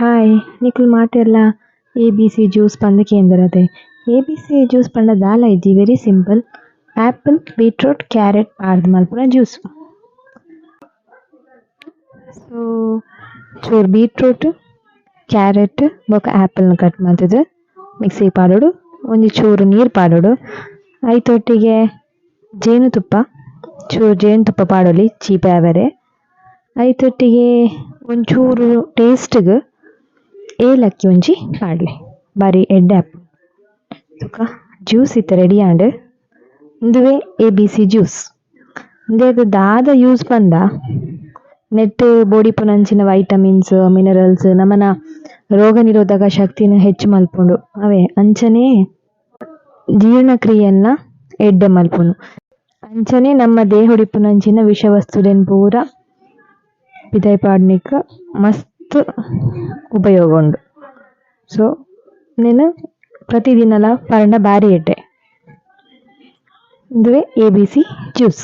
Hi ನಿಕುಲ್ ಮಾತೆರ್ಲ ABC juice ಪಂದ್ ಕೇಂದ್ರತೆ. ABC juice ಪಂಡ ದಾಲ ಇಜ್ಜಿ very simple. Apple beetroot carrot ಪಾಡ್ದ್ ಮಲ್ಪುನ ಜ್ಯೂಸ್. ಸೊ ಚೂರು ಬೀಟ್ರೂಟ್ ಕ್ಯಾರೆಟ್ ಬೊಕ ಆಪಲ್ನ ಕಟ್ ಮಲ್ತುದು ಮಿಕ್ಸಿಗೆ ಪಾಡೋಡು, ಒಂಜಿ ಚೂರು ನೀರು ಪಾಡೋಡು, ಐತೊಟ್ಟಿಗೆ ಜೇನುತುಪ್ಪ ಚೂರು ಜೇನುತುಪ್ಪ ಪಾಡೊಲಿ ಚೀಪ ಆವರೆ, ಐತೊಟ್ಟಿಗೆ ಒಂಚೂರು ಟೇಸ್ಟ್ಗ್ ಏಲಕ್ಕಿ ಒಂಜಿ ಪಾಡ್ಲೆ ಬಾರಿ ಎಡ್ಡೆ ಆಪುಂಡು. ತುಕ ಜ್ಯೂಸ್ ಇತ್ತ ರೆಡಿ ಆಂಡ್ ಇಂದುವೆ ABC ಜ್ಯೂಸ್. ಇಂದೆಗ್ ದಾದ ಯೂಸ್ ಪಂದ ನೆಟ್ ಬೋಡಿಪುನಂಚಿನ ವೈಟಮಿನ್ಸ್ ಮಿನರಲ್ಸ್ ನಮನ ರೋಗ ನಿರೋಧಕ ಶಕ್ತಿನ ಹೆಚ್ಚು ಮಲ್ಪುಂಡು. ಅವೆ ಅಂಚನೆ ಜೀರ್ಣಕ್ರಿಯೆನ ಎಡ್ಡೆ ಮಲ್ಪುನು. ಅಂಚನೆ ನಮ್ಮ ದೇಹೊಡಿಪುನಂಚಿನ ವಿಷವಸ್ತುಲೆನ್ ಪೂರ ಪಿದೈ ಪಾಡ್ನಿಕ ಮಸ್ತ್ ಉಪಯೋಗ ಉಂಡು. ಸೊ ನೆನ ಪ್ರತಿದಿನಲ ಪಂಡ ಬಾರಿ ಎಡ್ಡೆ. ಇಂದುವೆ ABC ಜ್ಯೂಸ್.